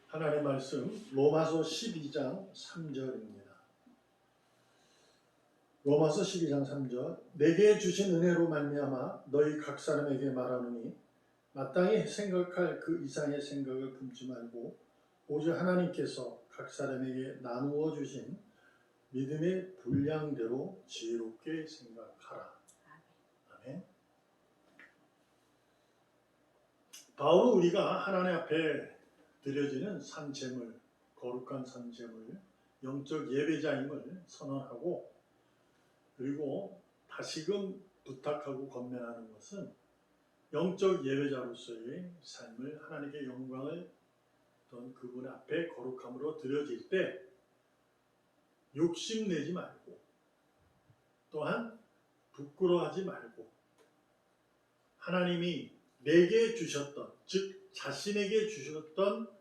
하나님의 말씀 로마서 12장 3절입니다. 로마서 12장 3절 내게 주신 은혜로 말미암아 너희 각 사람에게 말하노니 마땅히 생각할 그 이상의 생각을 품지 말고 오직 하나님께서 각 사람에게 나누어 주신 믿음의 분량대로 지혜롭게 생각하라. 아멘. 바울은 우리가 하나님 앞에 드려지는 산제물, 거룩한 산제물, 영적 예배자임을 선언하고 그리고 다시금 부탁하고 권면하는 것은 영적 예배자로서의 삶을 하나님께 영광을 어떤 그분 앞에 거룩함으로 드려질 때 욕심내지 말고 또한 부끄러워하지 말고 하나님이 내게 주셨던 즉 자신에게 주셨던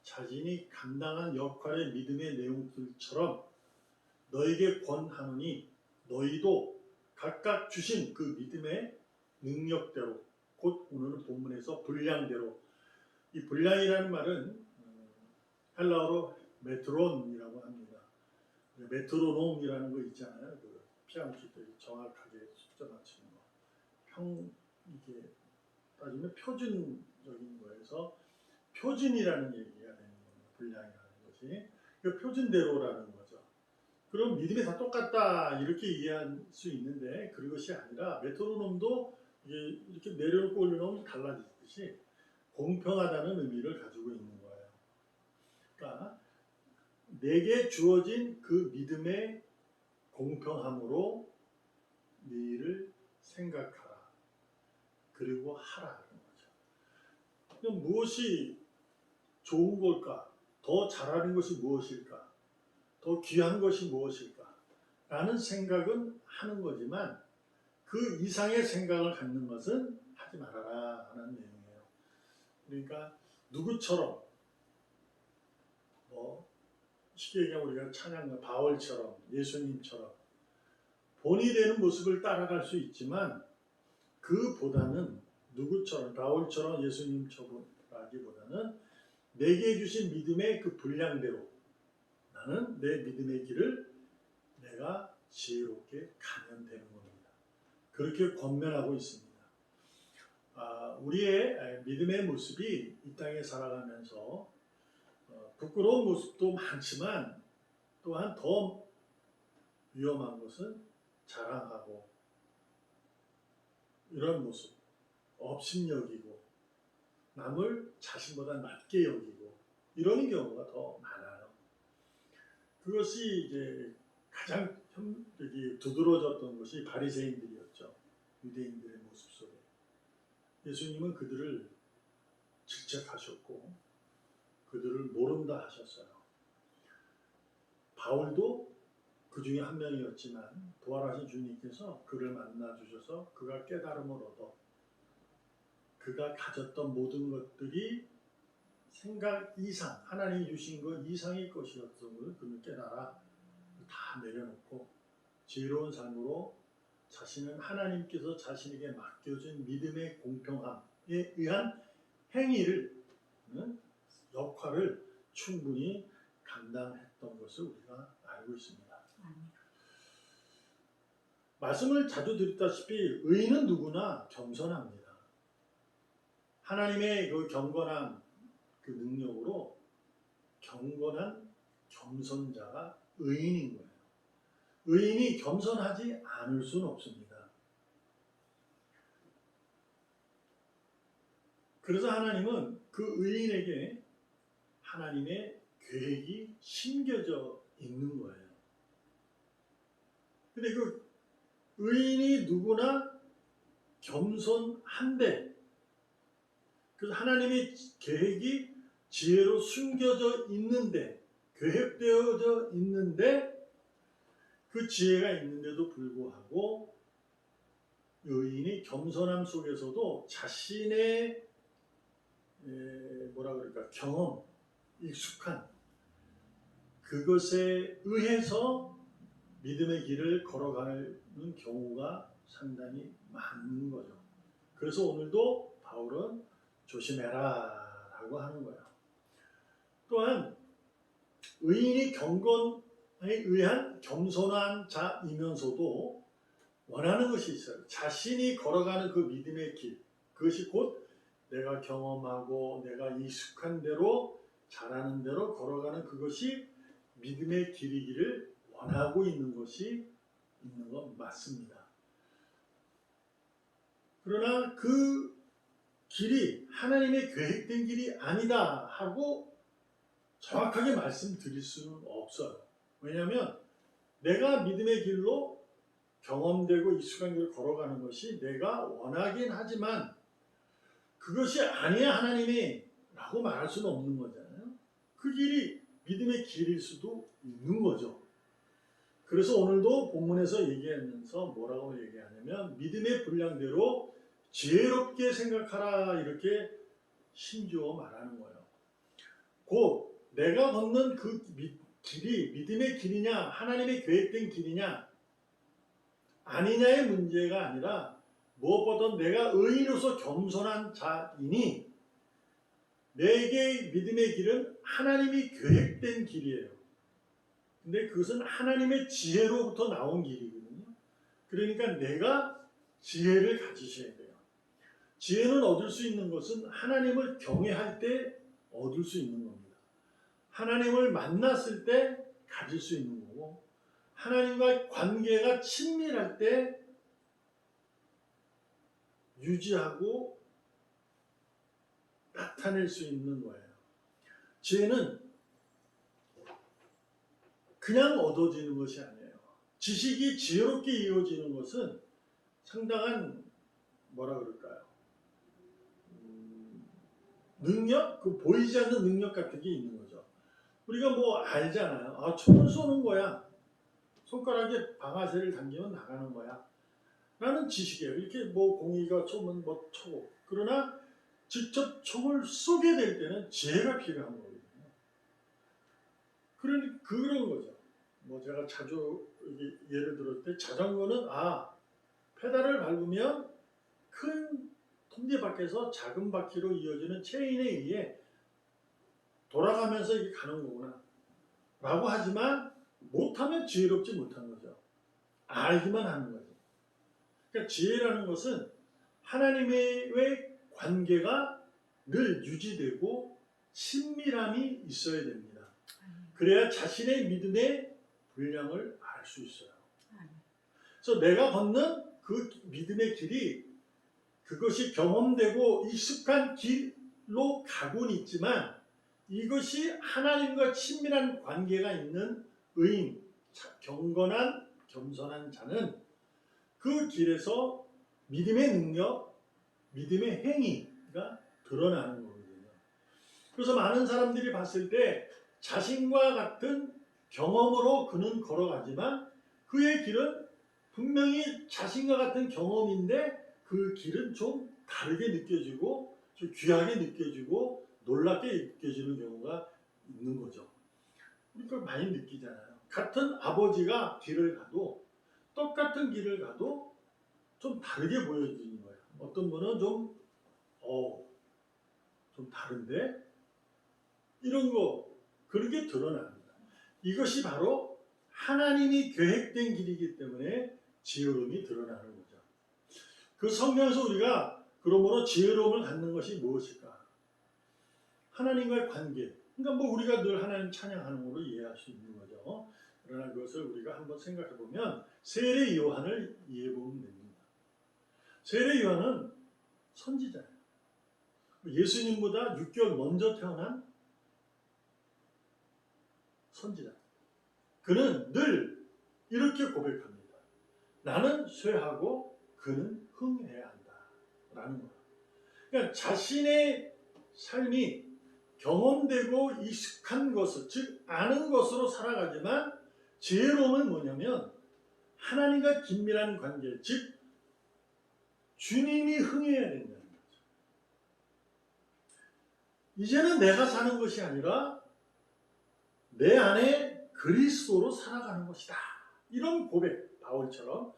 자신이 감당한 역할의 믿음의 내용들처럼 너에게 권하노니 너희도 각각 주신 그 믿음의 능력대로 곧 오늘 본문에서 분량대로 이 분량이라는 말은 헬라어로 메트론이라고 합니다. 메트로놈이라는 거 있잖아요. 그 피아노 칠 때 정확하게 숫자 맞추는 거. 이게 따지면 표준적인 거에서 표준이라는 얘기가 되는 겁니다. 분량이라는 것이. 그 표준대로라는 거죠. 그럼 믿음이 다 똑같다 이렇게 이해할 수 있는데 그것이 아니라 메트로놈도 이렇게 내려놓고 올려놓으면 달라지듯이 공평하다는 의미를 가지고 있는 거예요. 그러니까 내게 주어진 그 믿음의 공평함으로 네 일을 생각하라. 그리고 하라는 거죠. 그럼 무엇이 좋은 걸까? 더 잘하는 것이 무엇일까? 더 귀한 것이 무엇일까? 라는 생각은 하는 거지만 그 이상의 생각을 갖는 것은 하지 말아라 하는 내용이에요. 그러니까 누구처럼 쉽게 얘기하면 우리가 찬양가 바울처럼 예수님처럼 본이 되는 모습을 따라갈 수 있지만 그보다는 누구처럼 바울처럼 예수님처럼라기보다는 내게 주신 믿음의 그 분량대로 나는 내 믿음의 길을 내가 지혜롭게 가면 되는 겁니다. 그렇게 권면하고 있습니다. 우리의 믿음의 모습이 이 땅에 살아가면서 부끄러운 모습도 많지만 또한 더 위험한 것은 자랑하고 이런 모습, 업신여기고 남을 자신보다 낮게 여기고 이런 경우가 더 많아요. 그것이 이제 가장 두드러졌던 것이 바리새인들이었죠. 유대인들의 모습 속에. 예수님은 그들을 질책하셨고 그들을 모른다 하셨어요. 바울도 그 중에 한 명이었지만 부활하신 주님께서 그를 만나 주셔서 그가 깨달음을 얻어 그가 가졌던 모든 것들이 생각 이상, 하나님이 주신 것 이상의 것이었음을 그는 깨달아 다 내려놓고 지혜로운 삶으로 자신은 하나님께서 자신에게 맡겨준 믿음의 공평함에 의한 행위를 역할을 충분히 감당했던 것을 우리가 알고 있습니다. 말씀을 자주 드렸다시피 의인은 누구나 겸손합니다. 하나님의 그 경건한 그 능력으로 경건한 겸손자가 의인인 거예요. 의인이 겸손하지 않을 수는 없습니다. 그래서 하나님은 그 의인에게 하나님의 계획이 심겨져 있는 거예요. 근데 그 의인이 누구나 겸손한데 그래서 하나님의 계획이 지혜로 숨겨져 있는데 계획되어져 있는데 그 지혜가 있는데도 불구하고 의인이 겸손함 속에서도 자신의 경험, 익숙한 그것에 의해서 믿음의 길을 걸어가는 경우가 상당히 많은 거죠. 그래서 오늘도 바울은 조심해라 라고 하는 거예요. 또한 의인이 경건에 의한 겸손한 자이면서도 원하는 것이 있어요. 자신이 걸어가는 그 믿음의 길, 그것이 곧 내가 경험하고 내가 익숙한 대로 잘하는 대로 걸어가는 그것이 믿음의 길이기를 원하고 있는 것이 있는 건 맞습니다. 그러나 그 길이 하나님의 계획된 길이 아니다 하고 정확하게 말씀드릴 수는 없어요. 왜냐하면 내가 믿음의 길로 경험되고 익숙한 길을 걸어가는 것이 내가 원하긴 하지만 그것이 아니야 하나님이 라고 말할 수는 없는 거잖아요. 그 길이 믿음의 길일 수도 있는 거죠. 그래서 오늘도 본문에서 얘기하면서 뭐라고 얘기하냐면 믿음의 분량대로 지혜롭게 생각하라 이렇게 심지어 말하는 거예요. 곧 내가 걷는 그 길이 믿음의 길이냐 하나님의 계획된 길이냐 아니냐의 문제가 아니라 무엇보다 내가 의인으로서 겸손한 자이니 내게 믿음의 길은 하나님이 계획된 길이에요. 근데 그것은 하나님의 지혜로부터 나온 길이거든요. 그러니까 내가 지혜를 가지셔야 돼요. 지혜는 얻을 수 있는 것은 하나님을 경외할 때 얻을 수 있는 겁니다. 하나님을 만났을 때 가질 수 있는 거고 하나님과의 관계가 친밀할 때 유지하고 나타낼 수 있는 거예요. 지혜는 그냥 얻어지는 것이 아니에요. 지식이 지혜롭게 이루어지는 것은 상당한 뭐라 그럴까요? 능력? 그 보이지 않는 능력 같은 게 있는 거죠. 우리가 뭐 알잖아요. 아, 총을 쏘는 거야. 손가락에 방아쇠를 당기면 나가는 거야. 라는 지식이에요. 이렇게 뭐 공이가 쏘면 뭐 쏘고. 그러나 직접 총을 쏘게 될 때는 지혜가 필요한 거거든요. 그런 거죠. 뭐 제가 자주 예를 들을 때 자전거는 페달을 밟으면 큰 톱니바퀴에서 작은 바퀴로 이어지는 체인에 의해 돌아가면서 이게 가는 거구나 라고 하지만 못하면 지혜롭지 못한 거죠. 알기만 하는 거죠. 그러니까 지혜라는 것은 하나님의 관계가 늘 유지되고 친밀함이 있어야 됩니다. 그래야 자신의 믿음의 분량을 알 수 있어요. 그래서 내가 걷는 그 믿음의 길이 그것이 경험되고 익숙한 길로 가고는 있지만 이것이 하나님과 친밀한 관계가 있는 의인, 경건한 겸손한 자는 그 길에서 믿음의 능력, 믿음의 행위가 드러나는 거거든요. 그래서 많은 사람들이 봤을 때 자신과 같은 경험으로 그는 걸어가지만 그의 길은 분명히 자신과 같은 경험인데 그 길은 좀 다르게 느껴지고 좀 귀하게 느껴지고 놀랍게 느껴지는 경우가 있는 거죠. 우리 그걸 많이 느끼잖아요. 같은 아버지가 길을 가도 똑같은 길을 가도 좀 다르게 보여지는 거예요. 어떤 분은 좀 다른데 이런 거 그런 게 드러납니다. 이것이 바로 하나님이 계획된 길이기 때문에 지혜로움이 드러나는 거죠. 그 성경에서 우리가 그러므로 지혜로움을 갖는 것이 무엇일까? 하나님과의 관계. 그러니까 뭐 우리가 늘 하나님 찬양하는 걸로 이해할 수 있는 거죠. 그러나 그것을 우리가 한번 생각해 보면 세례 요한을 이해해 보면 됩니다. 세례 요한은 선지자예요. 예수님보다 6개월 먼저 태어난 선지자. 그는 늘 이렇게 고백합니다. 나는 쇠하고 그는 흥해야 한다. 라는 거예요. 그러니까 자신의 삶이 경험되고 익숙한 것을, 즉 아는 것으로 살아가지만 지혜로움은 뭐냐면 하나님과 긴밀한 관계, 즉 주님이 흥해야 된다는 거죠. 이제는 내가 사는 것이 아니라 내 안에 그리스도로 살아가는 것이다. 이런 고백, 바울처럼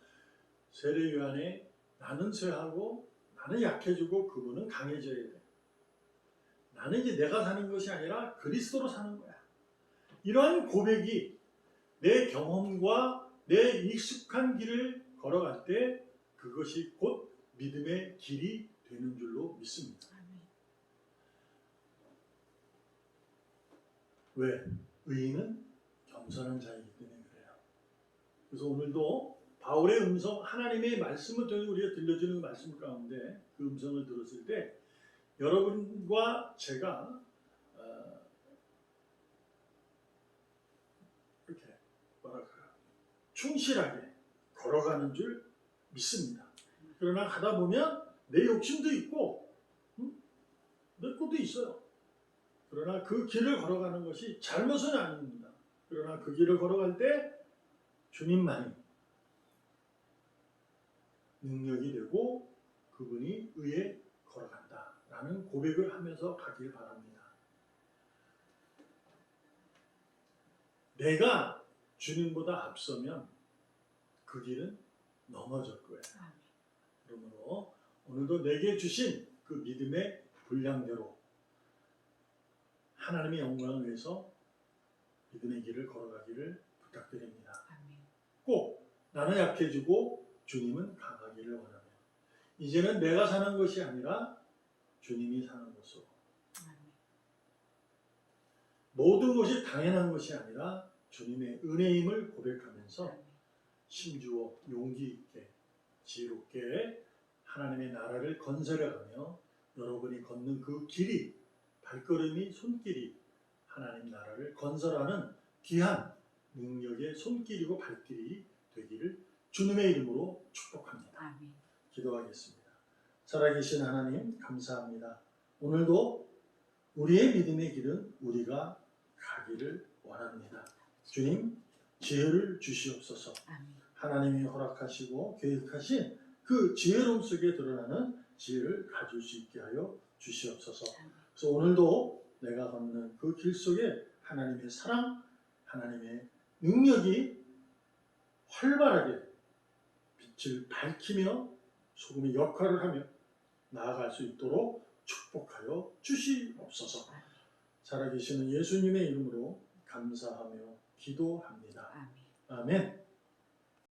세례 요한에 나는 쇠하고 나는 약해지고 그분은 강해져야 돼. 나는 이제 내가 사는 것이 아니라 그리스도로 사는 거야. 이러한 고백이 내 경험과 내 익숙한 길을 걸어갈 때 그것이 곧 믿음의 길이 되는 줄로 믿습니다. 왜? 의인은 겸손한 자이기 때문에 그래요. 그래서 오늘도 바울의 음성, 하나님의 말씀을 통해 우리가 들려주는 말씀 가운데 그 음성을 들었을 때 여러분과 제가 이렇게 뭐랄까 충실하게 걸어가는 줄 믿습니다. 그러나 가다 보면 내 욕심도 있고 내 것도 있어요. 그러나 그 길을 걸어가는 것이 잘못은 아닙니다. 그러나 그 길을 걸어갈 때 주님만이 능력이 되고 그분이 의에 걸어간다라는 고백을 하면서 가길 바랍니다. 내가 주님보다 앞서면 그 길은 넘어질 거예요. 그러므로 오늘도 내게 주신 그 믿음의 분량대로 하나님의 영광을 위해서 믿음의 길을 걸어가기를 부탁드립니다. 꼭 나는 약해지고 주님은 강하기를 원하며 이제는 내가 사는 것이 아니라 주님이 사는 것으로 모든 것이 당연한 것이 아니라 주님의 은혜임을 고백하면서 심주어 용기 있게 지혜롭게 하나님의 나라를 건설해가며 여러분이 걷는 그 길이 발걸음이 손길이 하나님 나라를 건설하는 귀한 능력의 손길이고 발길이 되기를 주님의 이름으로 축복합니다. 아멘. 기도하겠습니다. 살아계신 하나님 감사합니다. 오늘도 우리의 믿음의 길은 우리가 가기를 원합니다. 주님 지혜를 주시옵소서. 아멘. 하나님이 허락하시고 계획하신 그 지혜로움 속에 드러나는 지혜를 가질 수 있게 하여 주시옵소서. 그래서 오늘도 내가 걷는 그 길 속에 하나님의 사랑, 하나님의 능력이 활발하게 빛을 밝히며 소금의 역할을 하며 나아갈 수 있도록 축복하여 주시옵소서. 살아계시는 예수님의 이름으로 감사하며 기도합니다. 아멘. 아멘.